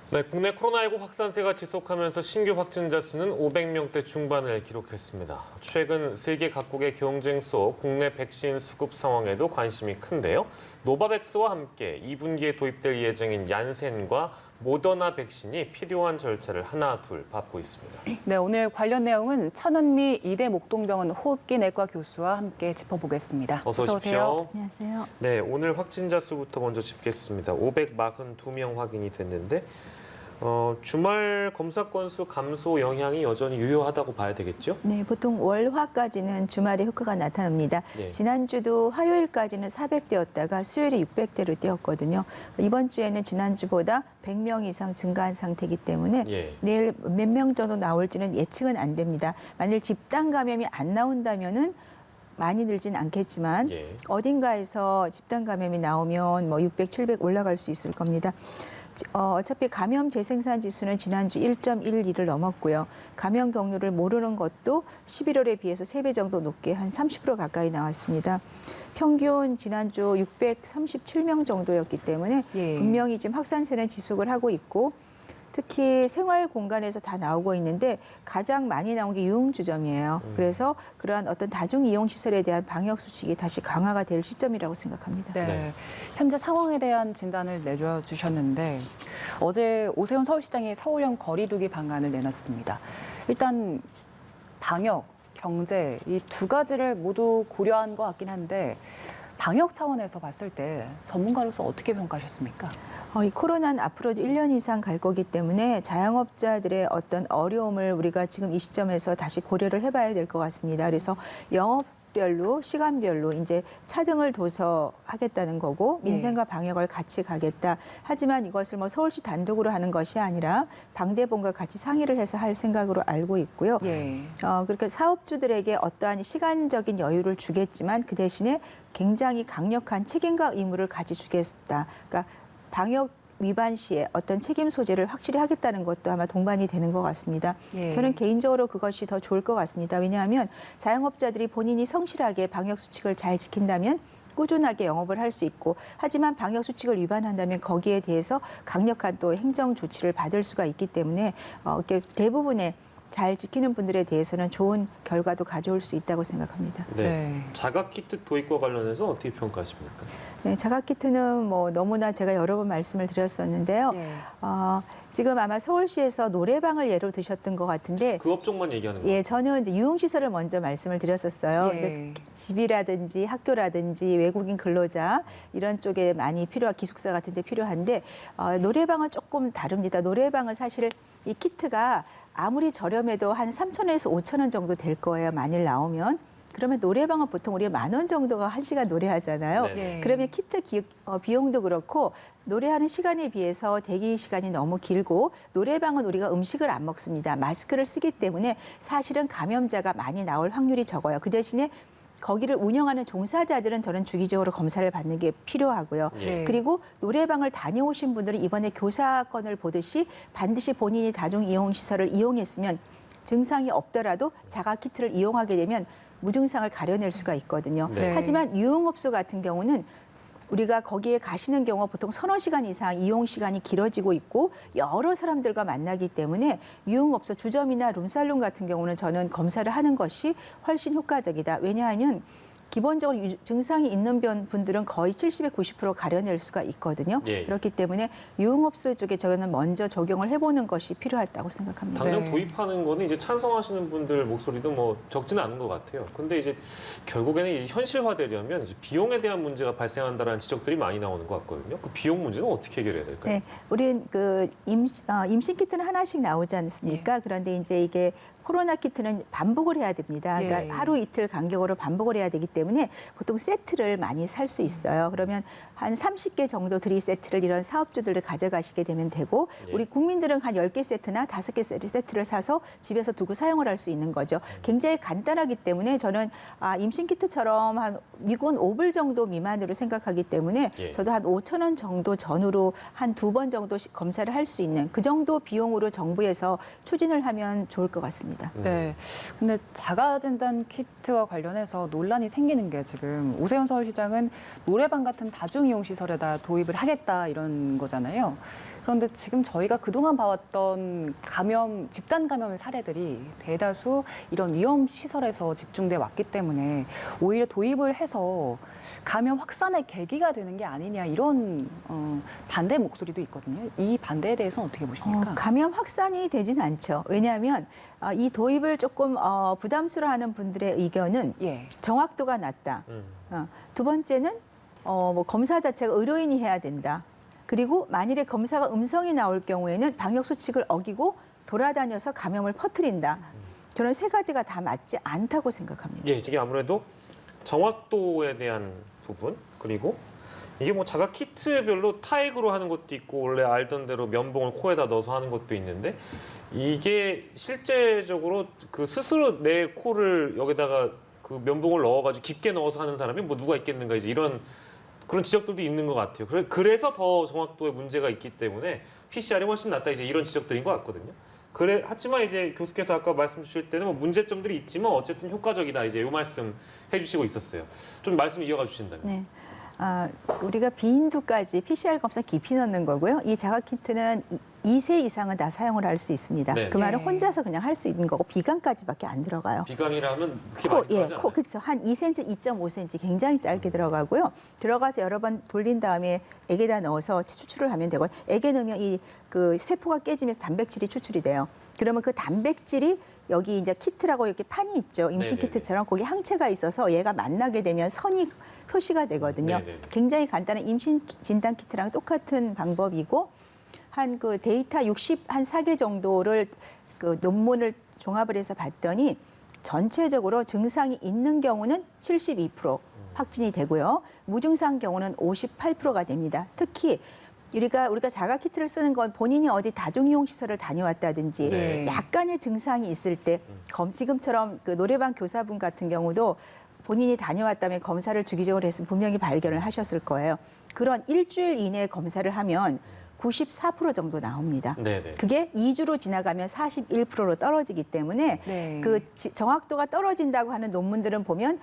네, 국내 코로나19 확산세가 지속하면서 신규 확진자 수는 500명대 중반을 기록했습니다. 최근 세계 각국의 경쟁 속 국내 백신 수급 상황에도 관심이 큰데요. 노바백스와 함께 2분기에 도입될 예정인 얀센과 모더나 백신이 필요한 절차를 하나둘 밟고 있습니다. 네, 오늘 관련 내용은 천은미 이대 목동병원 호흡기 내과 교수와 함께 짚어보겠습니다. 어서 오십시오. 안녕하세요. 네, 오늘 확진자 수부터 먼저 짚겠습니다. 542명 확인이 됐는데 주말 검사 건수 감소 영향이 여전히 유효하다고 봐야 되겠죠? 네, 보통 월화까지는 주말에 효과가 나타납니다. 예. 지난주도 화요일까지는 400대였다가 수요일에 600대로 뛰었거든요. 이번 주에는 지난주보다 100명 이상 증가한 상태이기 때문에 예. 내일 몇 명 정도 나올지는 예측은 안 됩니다. 만일 집단 감염이 안 나온다면은 많이 늘진 않겠지만 예. 어딘가에서 집단 감염이 나오면 뭐 600, 700 올라갈 수 있을 겁니다. 어차피 감염 재생산 지수는 지난주 1.12를 넘었고요. 감염 경로를 모르는 것도 11월에 비해서 3배 정도 높게 한 30% 가까이 나왔습니다. 평균 지난주 637명 정도였기 때문에 예. 분명히 지금 확산세는 지속을 하고 있고 특히 생활 공간에서 다 나오고 있는데 가장 많이 나온 게 유흥주점이에요. 그래서 그러한 어떤 다중 이용 시설에 대한 방역 수칙이 다시 강화가 될 시점이라고 생각합니다. 네, 네. 현재 상황에 대한 진단을 내줘주셨는데 어제 오세훈 서울시장이 서울형 거리두기 방안을 내놨습니다. 일단 방역, 경제 이 두 가지를 모두 고려한 것 같긴 한데 방역 차원에서 봤을 때 전문가로서 어떻게 평가하셨습니까? 이 코로나는 앞으로도 1년 이상 갈 거기 때문에 자영업자들의 어떤 어려움을 우리가 지금 이 시점에서 다시 고려를 해봐야 될 것 같습니다. 그래서 영업별로, 시간별로 이제 차등을 둬서 하겠다는 거고 민생과 방역을 같이 가겠다. 하지만 이것을 뭐 서울시 단독으로 하는 것이 아니라 방대본과 같이 상의를 해서 할 생각으로 알고 있고요. 예. 그러니까 사업주들에게 어떠한 시간적인 여유를 주겠지만 그 대신에 굉장히 강력한 책임과 의무를 가져주겠다. 그러니까 방역 위반 시에 어떤 책임 소재를 확실히 하겠다는 것도 아마 동반이 되는 것 같습니다. 예. 저는 개인적으로 그것이 더 좋을 것 같습니다. 왜냐하면 자영업자들이 본인이 성실하게 방역 수칙을 잘 지킨다면 꾸준하게 영업을 할 수 있고 하지만 방역 수칙을 위반한다면 거기에 대해서 강력한 또 행정 조치를 받을 수가 있기 때문에 이렇게 대부분의 잘 지키는 분들에 대해서는 좋은 결과도 가져올 수 있다고 생각합니다. 네. 네. 자가키트 도입과 관련해서 어떻게 평가하십니까? 네, 자가키트는 뭐 너무나 제가 여러 번 말씀을 드렸었는데요. 예. 지금 아마 서울시에서 노래방을 예로 드셨던 것 같은데 그 업종만 얘기하는 거예요? 예, 저는 이제 유흥시설을 먼저 말씀을 드렸었어요. 예. 근데 집이라든지 학교라든지 외국인 근로자 이런 쪽에 많이 기숙사 같은 데 필요한데 노래방은 조금 다릅니다. 노래방은 사실 이 키트가 아무리 저렴해도 한 3,000원에서 5,000원 정도 될 거예요. 만일 나오면. 그러면 노래방은 보통 우리가 10,000원 정도가 1시간 노래하잖아요. 네. 예. 그러면 키트 비용도 그렇고 노래하는 시간에 비해서 대기 시간이 너무 길고 노래방은 우리가 음식을 안 먹습니다. 마스크를 쓰기 때문에 사실은 감염자가 많이 나올 확률이 적어요. 그 대신에 거기를 운영하는 종사자들은 저는 주기적으로 검사를 받는 게 필요하고요. 예. 그리고 노래방을 다녀오신 분들은 이번에 교사건을 보듯이 반드시 본인이 다중이용시설을 이용했으면 증상이 없더라도 자가키트를 이용하게 되면 무증상을 가려낼 수가 있거든요. 네. 하지만 유흥업소 같은 경우는 우리가 거기에 가시는 경우가 보통 서너 시간 이상 이용 시간이 길어지고 있고 여러 사람들과 만나기 때문에 유흥업소 주점이나 룸살롱 같은 경우는 저는 검사를 하는 것이 훨씬 효과적이다. 왜냐하면 기본적으로 증상이 있는 분들은 거의 70에 90% 가려낼 수가 있거든요. 예. 그렇기 때문에 유흥업소 쪽에 저는 먼저 적용을 해보는 것이 필요하다고 생각합니다. 당장 네. 도입하는 거는 이제 찬성하시는 분들 목소리도 뭐 적지는 않은 것 같아요. 근데 이제 결국에는 이제 현실화되려면 이제 비용에 대한 문제가 발생한다는 지적들이 많이 나오는 것 같거든요. 그 비용 문제는 어떻게 해결해야 될까요? 네, 우린 그 임신 키트는 하나씩 나오지 않습니까? 그런데 이제 이게 코로나 키트는 반복을 해야 됩니다. 그러니까 예. 하루 이틀 간격으로 반복을 해야 되기 때문에 보통 세트를 많이 살 수 있어요. 그러면 한 30개 정도 들이 세트를 이런 사업주들을 가져가시게 되면 되고 예. 우리 국민들은 한 10개 세트나 5개 세트를 사서 집에서 두고 사용을 할 수 있는 거죠. 굉장히 간단하기 때문에 저는 임신 키트처럼 한 미군 5불 정도 미만으로 생각하기 때문에 예. 저도 한 5,000원 정도 전후로 한 2번 정도 검사를 할 수 있는 그 정도 비용으로 정부에서 추진을 하면 좋을 것 같습니다. 네. 근데 자가진단 키트와 관련해서 논란이 생기는 게 지금 오세훈 서울시장은 노래방 같은 다중이용 시설에다 도입을 하겠다 이런 거잖아요. 그런데 지금 저희가 그동안 봐왔던 감염, 집단 감염 사례들이 대다수 이런 위험 시설에서 집중돼 왔기 때문에 오히려 도입을 해서 감염 확산의 계기가 되는 게 아니냐 이런 반대 목소리도 있거든요. 이 반대에 대해서는 어떻게 보십니까? 감염 확산이 되진 않죠. 왜냐하면 이 도입을 조금 부담스러워하는 분들의 의견은 예. 정확도가 낮다. 두 번째는 뭐 검사 자체가 의료인이 해야 된다. 그리고 만일에 검사가 음성이 나올 경우에는 방역 수칙을 어기고 돌아다녀서 감염을 퍼뜨린다. 저는 세 가지가 다 맞지 않다고 생각합니다. 예, 이게 아무래도 정확도에 대한 부분 그리고 이게 뭐 자가 키트별로 타액으로 하는 것도 있고 원래 알던 대로 면봉을 코에다 넣어서 하는 것도 있는데 이게 실제적으로 그 스스로 내 코를 여기다가 그 면봉을 넣어가지고 깊게 넣어서 하는 사람이 뭐 누가 있겠는가 이제 이런 그런 지적들도 있는 것 같아요. 그래서 더 정확도에 문제가 있기 때문에 PCR이 훨씬 낫다 이제 이런 지적들인 것 같거든요. 하지만 이제 교수께서 아까 말씀 주실 때는 뭐 문제점들이 있지만 어쨌든 효과적이다 이제 이 말씀 해주시고 있었어요. 좀 말씀 이어가 주신다면. 네. 우리가 비인두까지 PCR 검사 깊이 넣는 거고요. 이 자가 키트는 2세 이상은 다 사용을 할 수 있습니다. 네. 그 말은 네. 혼자서 그냥 할 수 있는 거고 비강까지밖에 안 들어가요. 비강이라 하면 그게 코, 많이 예, 들어가지 코, 않아요? 그렇죠. 한 2cm, 2.5cm 굉장히 짧게 들어가고요. 들어가서 여러 번 돌린 다음에 액에다 넣어서 추출을 하면 되고, 액에 넣으면 이 그 세포가 깨지면서 단백질이 추출이 돼요. 그러면 그 단백질이 여기 이제 키트라고 이렇게 판이 있죠. 임신 네네네. 키트처럼 거기 항체가 있어서 얘가 만나게 되면 선이 표시가 되거든요. 네네네. 굉장히 간단한 임신 진단 키트랑 똑같은 방법이고 한 그 데이터 64개 정도를 그 논문을 종합을 해서 봤더니 전체적으로 증상이 있는 경우는 72% 확진이 되고요. 무증상 경우는 58%가 됩니다. 특히 우리가 자가 키트를 쓰는 건 본인이 어디 다중이용 시설을 다녀왔다든지 네. 약간의 증상이 있을 때 지금처럼 그 노래방 교사분 같은 경우도 본인이 다녀왔다면 검사를 주기적으로 했으면 분명히 발견을 하셨을 거예요. 그런 일주일 이내에 검사를 하면 94% 정도 나옵니다. 네네. 그게 2주로 지나가면 41%로 떨어지기 때문에 네. 그 정확도가 떨어진다고 하는 논문들은 보면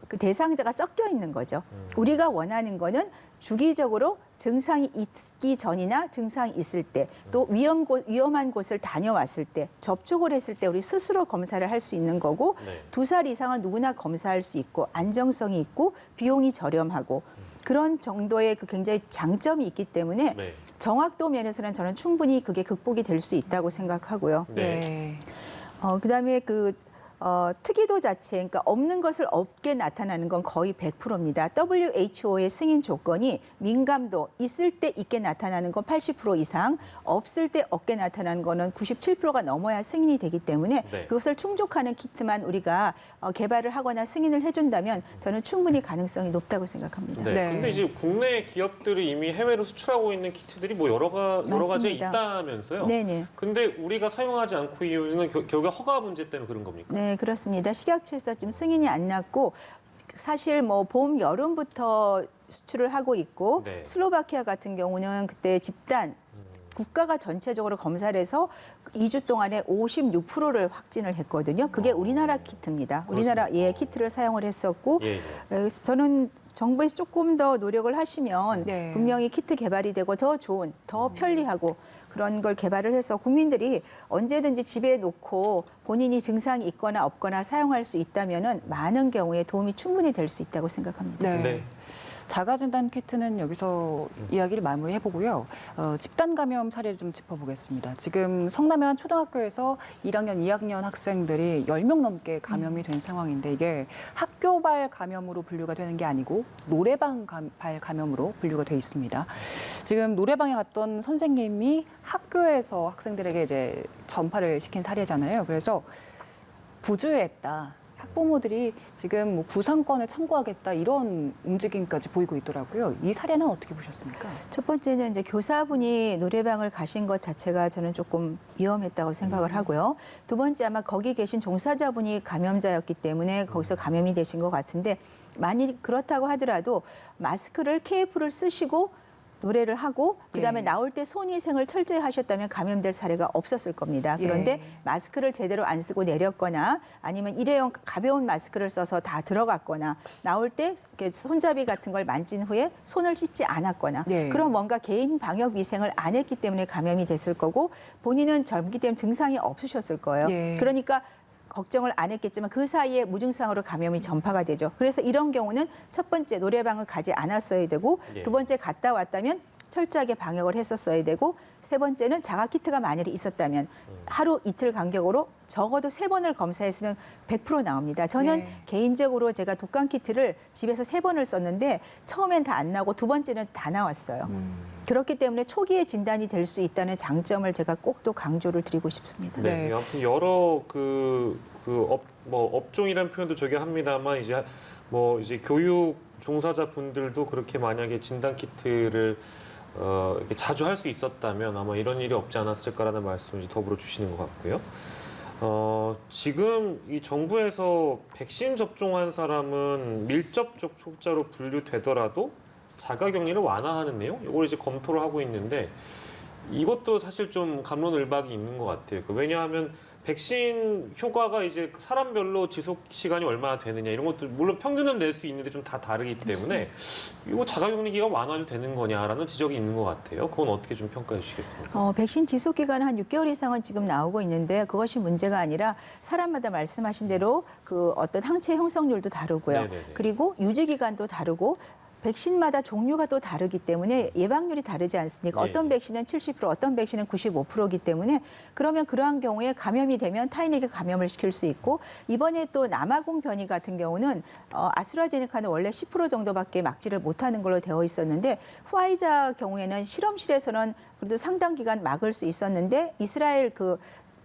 그 대상자가 섞여 있는 거죠. 우리가 원하는 거는 주기적으로 증상이 있기 전이나 증상이 있을 때 또 위험한 곳을 다녀왔을 때 접촉을 했을 때 우리 스스로 검사를 할 수 있는 거고 네. 2살 이상은 누구나 검사할 수 있고 안정성이 있고 비용이 저렴하고 그런 정도의 그 굉장히 장점이 있기 때문에 네. 정확도 면에서는 저는 충분히 그게 극복이 될 수 있다고 생각하고요. 네. 그다음에 특이도 자체, 그러니까 없는 것을 없게 나타나는 건 거의 100%입니다. WHO의 승인 조건이 민감도 있을 때 있게 나타나는 건 80% 이상, 없을 때 없게 나타나는 거는 97%가 넘어야 승인이 되기 때문에 네. 그것을 충족하는 키트만 우리가 개발을 하거나 승인을 해준다면 저는 충분히 가능성이 높다고 생각합니다. 네. 네. 근데 이제 국내 기업들이 이미 해외로 수출하고 있는 키트들이 뭐 여러 가지 맞습니다. 있다면서요? 네네. 근데 우리가 사용하지 않고 이유는 결국 허가 문제 때문에 그런 겁니까? 네, 그렇습니다. 식약처에서 지금 승인이 안 났고 사실 뭐 봄, 여름부터 수출을 하고 있고 네. 슬로바키아 같은 경우는 그때 집단 국가가 전체적으로 검사를 해서 2주 동안에 56%를 확진을 했거든요. 그게 우리나라 키트입니다. 우리나라 키트를 사용을 했었고 예, 예. 그래서 저는 정부에서 조금 더 노력을 하시면 네. 분명히 키트 개발이 되고 더 좋은, 더 편리하고 그런 걸 개발을 해서 국민들이 언제든지 집에 놓고 본인이 증상이 있거나 없거나 사용할 수 있다면은 많은 경우에 도움이 충분히 될 수 있다고 생각합니다. 네. 네. 자가진단 키트는 여기서 이야기를 마무리해보고요. 집단 감염 사례를 좀 짚어보겠습니다. 지금 성남의 초등학교에서 1학년, 2학년 학생들이 10명 넘게 감염이 된 상황인데 이게 학교발 감염으로 분류가 되는 게 아니고 노래방 발 감염으로 분류가 돼 있습니다. 지금 노래방에 갔던 선생님이 학교에서 학생들에게 이제 전파를 시킨 사례잖아요. 그래서 부주의했다. 학부모들이 지금 뭐 구상권을 청구하겠다 이런 움직임까지 보이고 있더라고요. 이 사례는 어떻게 보셨습니까? 첫 번째는 이제 교사분이 노래방을 가신 것 자체가 저는 조금 위험했다고 생각을 하고요. 두 번째 아마 거기 계신 종사자분이 감염자였기 때문에 거기서 감염이 되신 것 같은데 만일 그렇다고 하더라도 마스크를 KF를 쓰시고 노래를 하고 그다음에 예. 나올 때 손위생을 철저히 하셨다면 감염될 사례가 없었을 겁니다. 그런데 예. 마스크를 제대로 안 쓰고 내렸거나 아니면 일회용 가벼운 마스크를 써서 다 들어갔거나 나올 때 이렇게 손잡이 같은 걸 만진 후에 손을 씻지 않았거나 예. 그런 뭔가 개인 방역 위생을 안 했기 때문에 감염이 됐을 거고 본인은 젊기 때문에 증상이 없으셨을 거예요. 예. 그러니까 걱정을 안 했겠지만 그 사이에 무증상으로 감염이 전파가 되죠. 그래서 이런 경우는 첫 번째 노래방을 가지 않았어야 되고 예. 두 번째 갔다 왔다면 철저하게 방역을 했었어야 되고 세 번째는 자가 키트가 만약에 있었다면 하루 이틀 간격으로 적어도 3번을 검사했으면 100% 나옵니다. 저는 네. 개인적으로 제가 독감 키트를 집에서 3번을 썼는데 처음엔 다 안 나오고 두 번째는 다 나왔어요. 그렇기 때문에 초기에 진단이 될 수 있다는 장점을 제가 꼭 또 강조를 드리고 싶습니다. 네. 네. 아무튼 여러 업종이라는 표현도 저기 합니다만 이제 교육 종사자 분들도 그렇게 만약에 진단 키트를 이렇게 자주 할 수 있었다면 아마 이런 일이 없지 않았을까라는 말씀을 이제 더불어 주시는 것 같고요. 지금 이 정부에서 백신 접종한 사람은 밀접 접촉자로 분류되더라도 자가격리를 완화하는 내용, 이걸 이제 검토를 하고 있는데 이것도 사실 좀 갑론을박이 있는 것 같아요. 왜냐하면 백신 효과가 이제 사람별로 지속 시간이 얼마나 되느냐 이런 것도 물론 평균은 낼 수 있는데 좀 다 다르기 때문에 이거 자가격리 기간 완화도 되는 거냐라는 지적이 있는 것 같아요. 그건 어떻게 좀 평가해 주시겠습니까? 백신 지속 기간은 한 6개월 이상은 지금 나오고 있는데 그것이 문제가 아니라 사람마다 말씀하신 대로 그 어떤 항체 형성률도 다르고요. 네네네. 그리고 유지 기간도 다르고 백신마다 종류가 또 다르기 때문에 예방률이 다르지 않습니까? 예. 어떤 백신은 70%, 어떤 백신은 95%이기 때문에 그러면 그러한 경우에 감염이 되면 타인에게 감염을 시킬 수 있고 이번에 또 남아공 변이 같은 경우는 아스트라제네카는 원래 10% 정도밖에 막지를 못하는 걸로 되어 있었는데 화이자 경우에는 실험실에서는 그래도 상당 기간 막을 수 있었는데 이스라엘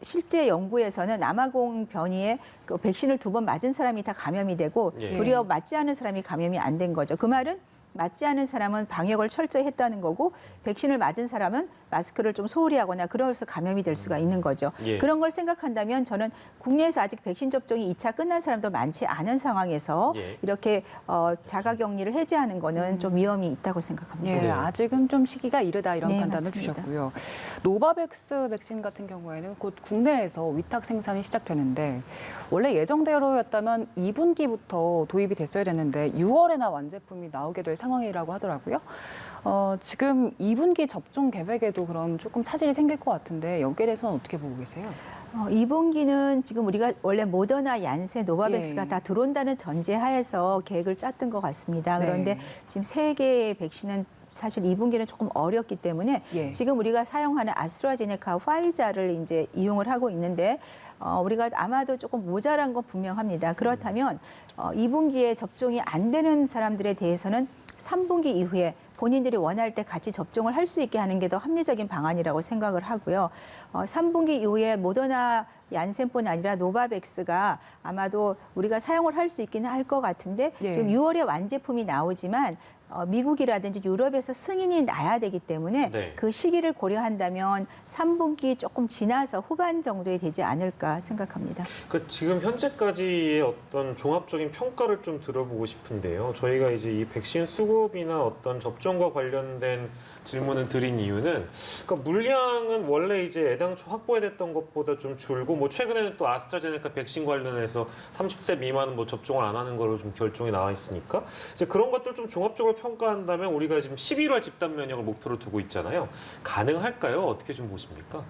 실제 연구에서는 남아공 변이에 그 백신을 2번 맞은 사람이 다 감염이 되고 예. 도리어 맞지 않은 사람이 감염이 안 된 거죠. 그 말은 맞지 않은 사람은 방역을 철저히 했다는 거고 백신을 맞은 사람은 마스크를 좀 소홀히 하거나 그래서 감염이 될 수가 있는 거죠. 예. 그런 걸 생각한다면 저는 국내에서 아직 백신 접종이 2차 끝난 사람도 많지 않은 상황에서 예. 이렇게 자가격리를 해제하는 거는 좀 위험이 있다고 생각합니다. 예, 네. 아직은 좀 시기가 이르다 이런 네, 판단을 맞습니다. 주셨고요. 노바백스 백신 같은 경우에는 곧 국내에서 위탁 생산이 시작되는데 원래 예정대로였다면 2분기부터 도입이 됐어야 되는데 6월에나 완제품이 나오게 될 상황이라고 하더라고요. 지금 2분기 접종 계획에도 그럼 조금 차질이 생길 것 같은데 여기에 대해서는 어떻게 보고 계세요? 2분기는 지금 우리가 원래 모더나, 얀센, 노바백스가 예. 다 들어온다는 전제하에서 계획을 짰던 것 같습니다. 그런데 네. 지금 3개의 백신은 사실 2분기는 조금 어렵기 때문에 예. 지금 우리가 사용하는 아스트라제네카, 화이자를 이제 이용을 하고 있는데 우리가 아마도 조금 모자란 건 분명합니다. 그렇다면 2분기에 접종이 안 되는 사람들에 대해서는 3분기 이후에 본인들이 원할 때 같이 접종을 할 수 있게 하는 게 더 합리적인 방안이라고 생각을 하고요. 3분기 이후에 모더나, 얀센뿐 아니라 노바백스가 아마도 우리가 사용을 할 수 있기는 할 것 같은데 예. 지금 6월에 완제품이 나오지만 미국이라든지 유럽에서 승인이 나야 되기 때문에 네. 그 시기를 고려한다면 3분기 조금 지나서 후반 정도에 되지 않을까 생각합니다. 지금 현재까지의 어떤 종합적인 평가를 좀 들어보고 싶은데요. 저희가 이제 이 백신 수급이나 어떤 접종과 관련된 질문을 드린 이유는 그러니까 물량은 원래 이제 애당초 확보됐던 것보다 좀 줄고 최근에는 또 아스트라제네카 백신 관련해서 30세 미만은 접종을 안 하는 걸로 좀 결정이 나와 있으니까 이제 그런 것들 좀 종합적으로 평가한다면 우리가 지금 11월 집단 면역을 목표로 두고 있잖아요. 가능할까요? 어떻게 좀 보십니까?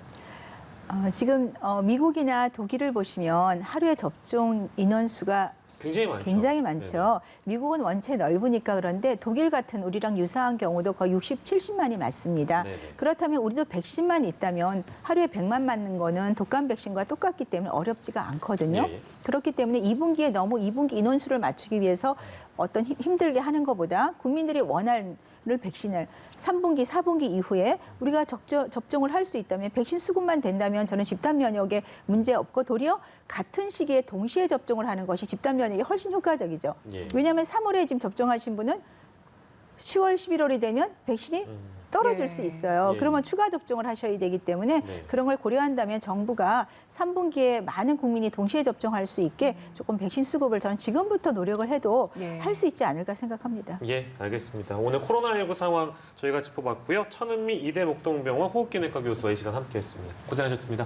지금 미국이나 독일을 보시면 하루에 접종 인원수가 굉장히 많죠. 많죠. 미국은 원체 넓으니까 그런데 독일 같은 우리랑 유사한 경우도 거의 60, 70만이 맞습니다. 네네. 그렇다면 우리도 110만 있다면 하루에 100만 맞는 거는 독감 백신과 똑같기 때문에 어렵지가 않거든요. 예. 그렇기 때문에 2분기에 너무 2분기 인원수를 맞추기 위해서 어떤 힘들게 하는 것보다 국민들이 원하는 백신을 3분기, 4분기 이후에 우리가 접종을 할 수 있다면 백신 수급만 된다면 저는 집단 면역에 문제 없고 도리어 같은 시기에 동시에 접종을 하는 것이 집단 면역이 훨씬 효과적이죠. 예. 왜냐하면 3월에 지금 접종하신 분은 10월, 11월이 되면 백신이 떨어질 예. 수 있어요. 예. 그러면 추가 접종을 하셔야 되기 때문에 네. 그런 걸 고려한다면 정부가 3분기에 많은 국민이 동시에 접종할 수 있게 조금 백신 수급을 저는 지금부터 노력을 해도 예. 할 수 있지 않을까 생각합니다. 예, 알겠습니다. 오늘 코로나19 상황 저희가 짚어봤고요. 천은미 이대 목동병원 호흡기내과 교수와 이 시간 함께했습니다. 고생하셨습니다.